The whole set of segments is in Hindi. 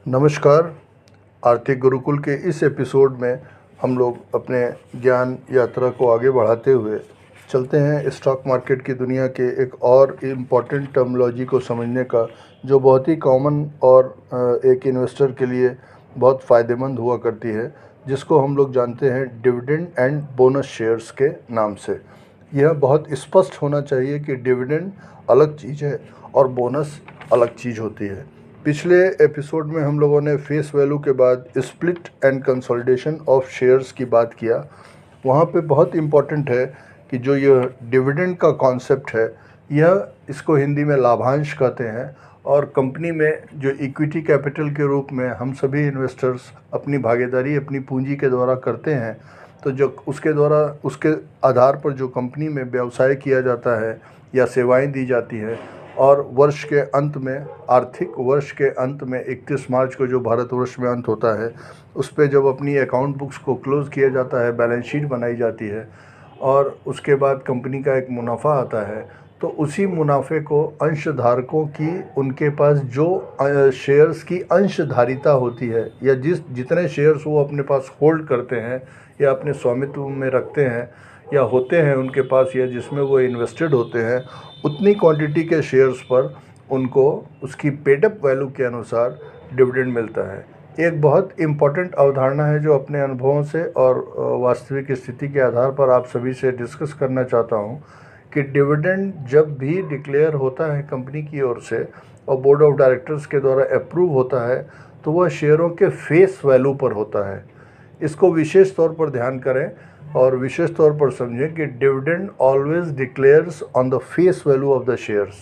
नमस्कार। आर्थिक गुरुकुल के इस एपिसोड में हम लोग अपने ज्ञान यात्रा को आगे बढ़ाते हुए चलते हैं स्टॉक मार्केट की दुनिया के एक और इम्पॉर्टेंट टर्मिनोलॉजी को समझने का, जो बहुत ही कॉमन और एक इन्वेस्टर के लिए बहुत फ़ायदेमंद हुआ करती है, जिसको हम लोग जानते हैं डिविडेंड एंड बोनस शेयर्स के नाम से। यह बहुत स्पष्ट होना चाहिए कि डिविडेंड अलग चीज़ है और बोनस अलग चीज़ होती है। पिछले एपिसोड में हम लोगों ने फेस वैल्यू के बाद split and consolidation of shares की बात किया। वहाँ पे बहुत इम्पॉर्टेंट है कि जो यह डिविडेंड का कॉन्सेप्ट है, यह इसको हिंदी में लाभांश कहते हैं, और कंपनी में जो इक्विटी कैपिटल के रूप में हम सभी इन्वेस्टर्स अपनी भागीदारी अपनी पूंजी के द्वारा करते हैं, तो जो उसके द्वारा उसके आधार पर जो कंपनी में व्यवसाय किया जाता है या सेवाएं दी जाती है, और वर्ष के अंत में आर्थिक वर्ष के अंत में 31 मार्च को जो भारतवर्ष में अंत होता है, उस पे जब अपनी अकाउंट बुक्स को क्लोज़ किया जाता है, बैलेंस शीट बनाई जाती है और उसके बाद कंपनी का एक मुनाफा आता है, तो उसी मुनाफे को अंशधारकों की उनके पास जो शेयर्स की अंशधारिता होती है या जितने शेयर्स वो अपने पास होल्ड करते हैं या अपने स्वामित्व में रखते हैं या होते हैं उनके पास, या जिसमें वो इन्वेस्टेड होते हैं, उतनी क्वांटिटी के शेयर्स पर उनको उसकी पेडअप वैल्यू के अनुसार डिविडेंड मिलता है। एक बहुत इम्पॉर्टेंट अवधारणा है जो अपने अनुभवों से और वास्तविक स्थिति के आधार पर आप सभी से डिस्कस करना चाहता हूँ कि डिविडेंड जब भी डिक्लेयर होता है कंपनी की ओर से और बोर्ड ऑफ डायरेक्टर्स के द्वारा अप्रूव होता है, तो वह शेयरों के फेस वैल्यू पर होता है। इसको विशेष तौर पर ध्यान करें और विशेष तौर पर समझें कि dividend always declares on the face value of the shares,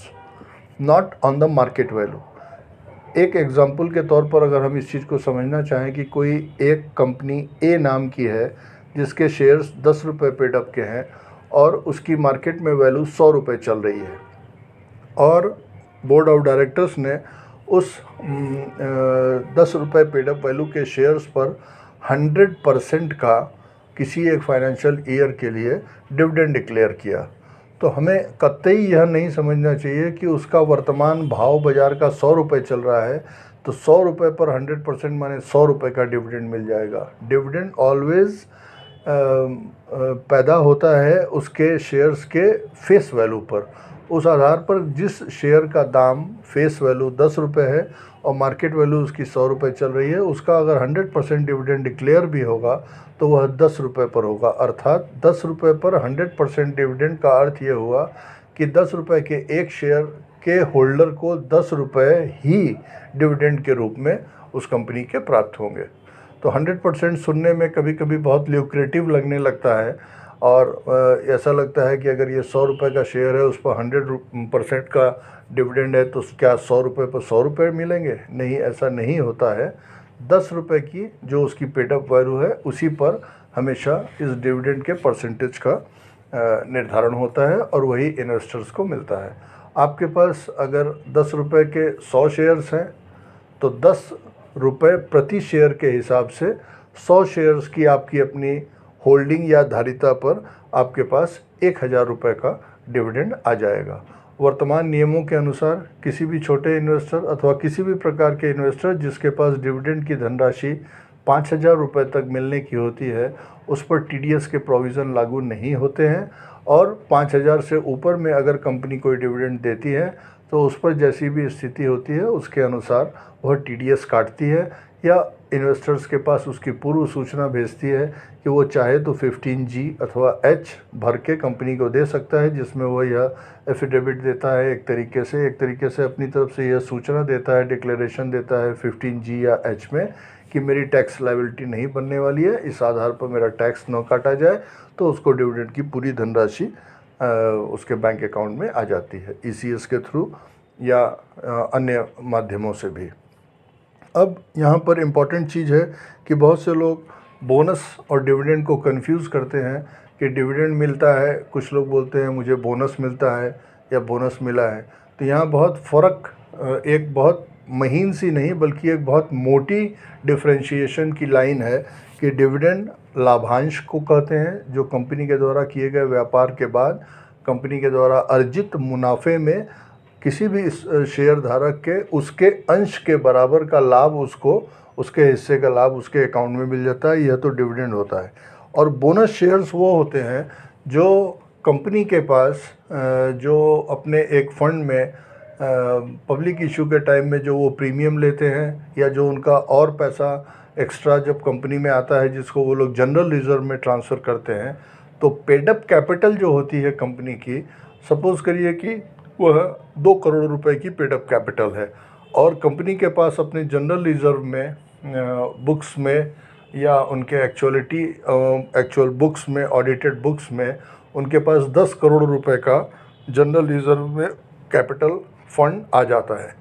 not on the market value. एक एग्जांपल के तौर पर अगर हम इस चीज़ को समझना चाहें कि कोई एक कंपनी ए नाम की है जिसके शेयर्स 10 रुपये पेडअप के हैं और उसकी मार्केट में वैल्यू 100 रुपये चल रही है, और बोर्ड ऑफ डायरेक्टर्स ने उस 10 रुपये पेडअप वैल्यू के शेयर्स पर 100% का किसी एक फाइनेंशियल ईयर के लिए डिविडेंड डिक्लेयर किया, तो हमें कतई यह नहीं समझना चाहिए कि उसका वर्तमान भाव बाज़ार का 100 रुपये चल रहा है तो 100 रुपये पर 100% माने 100 रुपये का डिविडेंड मिल जाएगा। डिविडेंड ऑलवेज पैदा होता है उसके शेयर्स के फेस वैल्यू पर। उस आधार पर जिस शेयर का दाम फेस वैल्यू 10 रुपये है और मार्केट वैल्यू उसकी 100 रुपये चल रही है, उसका अगर 100% डिविडेंड डिक्लेयर भी होगा तो वह 10 रुपये पर होगा। अर्थात 10 रुपये पर 100% डिविडेंड का अर्थ ये हुआ कि 10 रुपये के एक शेयर के होल्डर को 10 रुपये ही डिविडेंड के रूप में उस कंपनी के प्राप्त होंगे। तो 100% सुनने में कभी कभी बहुत ल्यूक्रेटिव लगने लगता है और ऐसा लगता है कि अगर ये 100 रुपये का शेयर है उस पर 100% का डिविडेंड है तो क्या 100 रुपये पर 100 रुपये मिलेंगे? नहीं, ऐसा नहीं होता है। 10 रुपये की जो उसकी पेडअप वैल्यू है उसी पर हमेशा इस डिविडेंड के परसेंटेज का निर्धारण होता है और वही इन्वेस्टर्स को मिलता है। आपके पास अगर 10 रुपये के 100 शेयर्स हैं तो 10 रुपये प्रति शेयर के हिसाब से 100 शेयर्स की आपकी अपनी होल्डिंग या धारिता पर आपके पास 1000 रुपये का डिविडेंड आ जाएगा। वर्तमान नियमों के अनुसार किसी भी छोटे इन्वेस्टर अथवा किसी भी प्रकार के इन्वेस्टर जिसके पास डिविडेंड की धनराशि 5000 रुपये तक मिलने की होती है, उस पर टीडीएस के प्रोविज़न लागू नहीं होते हैं, और 5000 से ऊपर में अगर कंपनी कोई डिविडेंड देती है तो उस पर जैसी भी स्थिति होती है उसके अनुसार वह टीडीएस काटती है या इन्वेस्टर्स के पास उसकी पूर्व सूचना भेजती है कि वो चाहे तो 15G अथवा H भर के कंपनी को दे सकता है, जिसमें वो यह एफिडेविट देता है एक तरीके से अपनी तरफ से यह सूचना देता है, डिक्लेरेशन देता है 15G या H में कि मेरी टैक्स लायबिलिटी नहीं बनने वाली है, इस आधार पर मेरा टैक्स न काटा जाए, तो उसको डिविडेंड की पूरी धनराशि उसके बैंक अकाउंट में आ जाती है, ECS के थ्रू या अन्य माध्यमों से भी। अब यहाँ पर इम्पॉर्टेंट चीज़ है कि बहुत से लोग बोनस और डिविडेंड को कंफ्यूज करते हैं कि डिविडेंड मिलता है, कुछ लोग बोलते हैं मुझे बोनस मिलता है या बोनस मिला है। तो यहाँ बहुत फ़र्क, एक बहुत महीन सी नहीं बल्कि एक बहुत मोटी डिफरेंशिएशन की लाइन है कि डिविडेंड लाभांश को कहते हैं, जो कंपनी के द्वारा किए गए व्यापार के बाद कंपनी के द्वारा अर्जित मुनाफे में किसी भी शेयर धारक के उसके अंश के बराबर का लाभ उसको, उसके हिस्से का लाभ उसके अकाउंट में मिल जाता है। यह तो डिविडेंड होता है। और बोनस शेयर्स वो होते हैं जो कंपनी के पास जो अपने एक फंड में पब्लिक इशू के टाइम में जो वो प्रीमियम लेते हैं, या जो उनका और पैसा एक्स्ट्रा जब कंपनी में आता है जिसको वो लोग जनरल रिजर्व में ट्रांसफ़र करते हैं, तो पेडअप कैपिटल जो होती है कंपनी की, सपोज़ करिए कि वह 2 करोड़ रुपए की पेडअप कैपिटल है और कंपनी के पास अपने जनरल रिजर्व में बुक्स में या उनके एक्चुअल बुक्स में, ऑडिटेड बुक्स में उनके पास 10 करोड़ रुपए का जनरल रिजर्व में कैपिटल फंड आ जाता है।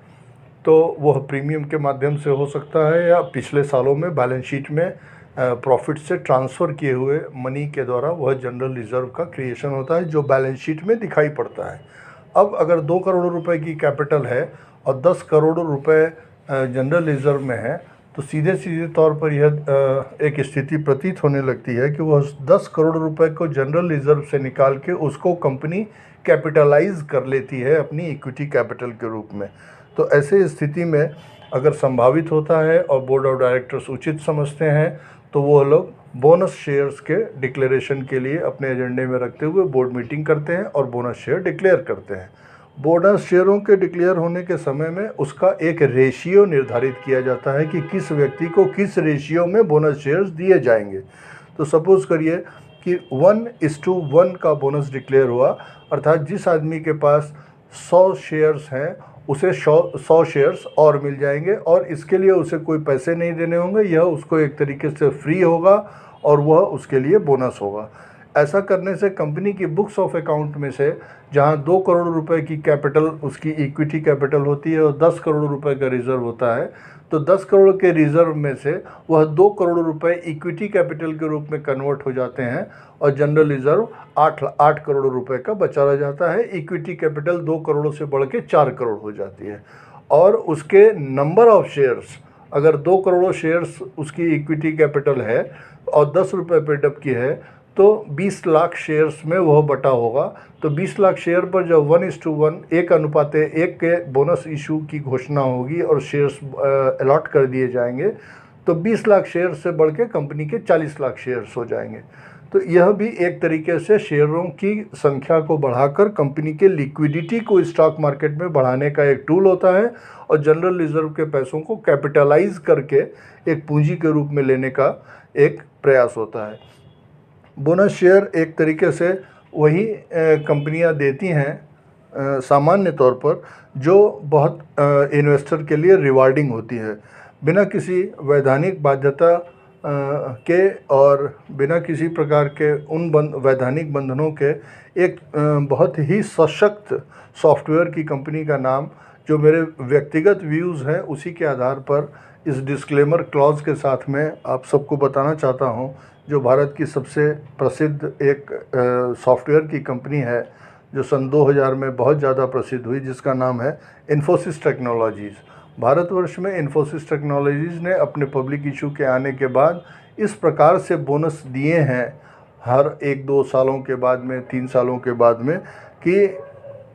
तो वह प्रीमियम के माध्यम से हो सकता है या पिछले सालों में बैलेंस शीट में प्रॉफिट से ट्रांसफ़र किए हुए मनी के द्वारा वह जनरल रिज़र्व का क्रिएशन होता है जो बैलेंस शीट में दिखाई पड़ता है। अब अगर 2 करोड़ रुपए की कैपिटल है और 10 करोड़ रुपए जनरल रिज़र्व में है, तो सीधे सीधे तौर पर यह एक स्थिति प्रतीत होने लगती है कि वह 10 करोड़ रुपए को जनरल रिज़र्व से निकाल के उसको कंपनी कैपिटलाइज कर लेती है अपनी इक्विटी कैपिटल के रूप में। तो ऐसे स्थिति में अगर संभावित होता है और बोर्ड ऑफ डायरेक्टर्स उचित समझते हैं, तो वो लोग बोनस शेयर्स के डिक्लेरेशन के लिए अपने एजेंडे में रखते हुए बोर्ड मीटिंग करते हैं और बोनस शेयर डिक्लेयर करते हैं। बोनस शेयरों के डिक्लेयर होने के समय में उसका एक रेशियो निर्धारित किया जाता है कि किस व्यक्ति को किस रेशियो में बोनस शेयर्स दिए जाएंगे। तो सपोज़ करिए कि 1:1 का बोनस डिक्लेयर हुआ, अर्थात जिस आदमी के पास 100 शेयर्स हैं उसे 100 शेयर्स और मिल जाएंगे और इसके लिए उसे कोई पैसे नहीं देने होंगे, यह उसको एक तरीके से फ्री होगा और वह उसके लिए बोनस होगा। ऐसा करने से कंपनी की बुक्स ऑफ अकाउंट में से जहां 2 करोड़ रुपए की कैपिटल उसकी इक्विटी कैपिटल होती है और 10 करोड़ रुपए का रिज़र्व होता है, तो 10 करोड़ के रिज़र्व में से वह 2 करोड़ रुपए इक्विटी कैपिटल के रूप में कन्वर्ट हो जाते हैं और जनरल रिज़र्व 8 करोड़ रुपए का बचा रह जाता है। इक्विटी कैपिटल 2 करोड़ से बढ़ के 4 करोड़ हो जाती है और उसके नंबर ऑफ शेयर्स, अगर 2 करोड़ शेयर्स उसकी इक्विटी कैपिटल है और 10 रुपये पेडअप की है, तो 20 लाख शेयर्स में वह बटा होगा। तो 20 लाख शेयर पर जब 1:1 1:1 के बोनस इशू की घोषणा होगी और शेयर्स अलॉट कर दिए जाएंगे, तो 20 लाख शेयर से बढ़ के कंपनी के 40 लाख शेयर्स हो जाएंगे। तो यह भी एक तरीके से शेयरों की संख्या को बढ़ाकर कंपनी के लिक्विडिटी को स्टॉक मार्केट में बढ़ाने का एक टूल होता है और जनरल रिजर्व के पैसों को कैपिटलाइज करके एक पूंजी के रूप में लेने का एक प्रयास होता है। बोनस शेयर एक तरीके से वही कंपनियां देती हैं सामान्य तौर पर जो बहुत इन्वेस्टर के लिए रिवार्डिंग होती है, बिना किसी वैधानिक बाध्यता के और बिना किसी प्रकार के उन वैधानिक बंधनों के एक बहुत ही सशक्त सॉफ्टवेयर की कंपनी का नाम, जो मेरे व्यक्तिगत व्यूज़ हैं उसी के आधार पर इस डिस्क्लेमर क्लॉज के साथ में आप सबको बताना चाहता हूं, जो भारत की सबसे प्रसिद्ध एक सॉफ्टवेयर की कंपनी है जो सन 2000 में बहुत ज़्यादा प्रसिद्ध हुई, जिसका नाम है इन्फोसिस टेक्नोलॉजीज़। भारतवर्ष में इन्फोसिस टेक्नोलॉजीज़ ने अपने पब्लिक इशू के आने के बाद इस प्रकार से बोनस दिए हैं हर 1-2 सालों के बाद में, 3 सालों के बाद में, कि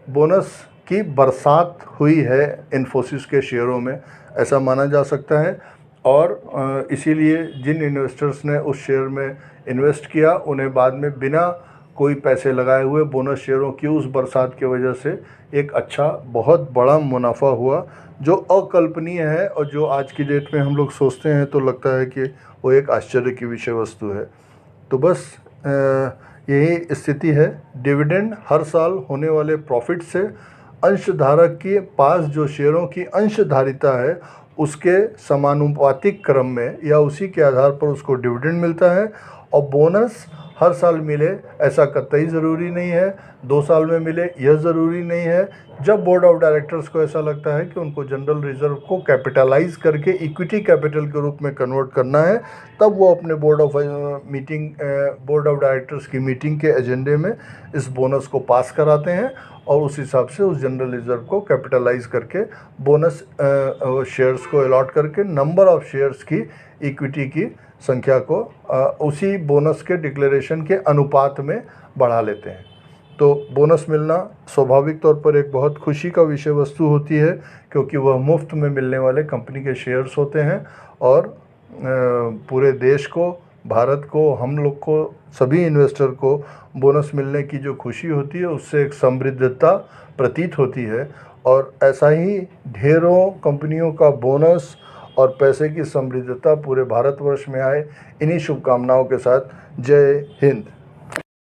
बोनस की बरसात हुई है इन्फोसिस के शेयरों में, ऐसा माना जा सकता है। और इसीलिए जिन इन्वेस्टर्स ने उस शेयर में इन्वेस्ट किया उन्हें बाद में बिना कोई पैसे लगाए हुए बोनस शेयरों की उस बरसात की वजह से एक अच्छा बहुत बड़ा मुनाफा हुआ, जो अकल्पनीय है और जो आज की डेट में हम लोग सोचते हैं तो लगता है कि वो एक आश्चर्य की विषय वस्तु है। तो बस यही स्थिति है। डिविडेंड हर साल होने वाले प्रॉफिट से अंशधारक के पास जो शेयरों की अंशधारिता है उसके समानुपातिक क्रम में या उसी के आधार पर उसको डिविडेंड मिलता है। और बोनस हर साल मिले ऐसा कतई ज़रूरी नहीं है, 2 साल में मिले यह ज़रूरी नहीं है। जब बोर्ड ऑफ डायरेक्टर्स को ऐसा लगता है कि उनको जनरल रिजर्व को कैपिटलाइज करके इक्विटी कैपिटल के रूप में कन्वर्ट करना है, तब वो अपने बोर्ड ऑफ डायरेक्टर्स की मीटिंग के एजेंडे में इस बोनस को पास कराते हैं और उस हिसाब से उस जनरल रिजर्व को कैपिटलाइज करके बोनस शेयर्स को अलॉट करके नंबर ऑफ शेयर्स की इक्विटी की संख्या को उसी बोनस के डिक्लेरेशन के अनुपात में बढ़ा लेते हैं। तो बोनस मिलना स्वाभाविक तौर पर एक बहुत खुशी का विषय वस्तु होती है, क्योंकि वह मुफ्त में मिलने वाले कंपनी के शेयर्स होते हैं और पूरे देश को, भारत को, हम लोग को, सभी इन्वेस्टर को बोनस मिलने की जो खुशी होती है उससे एक समृद्धता प्रतीत होती है। और ऐसा ही ढेरों कंपनियों का बोनस और पैसे की समृद्धता पूरे भारतवर्ष में आए, इन्हीं शुभकामनाओं के साथ जय हिंद।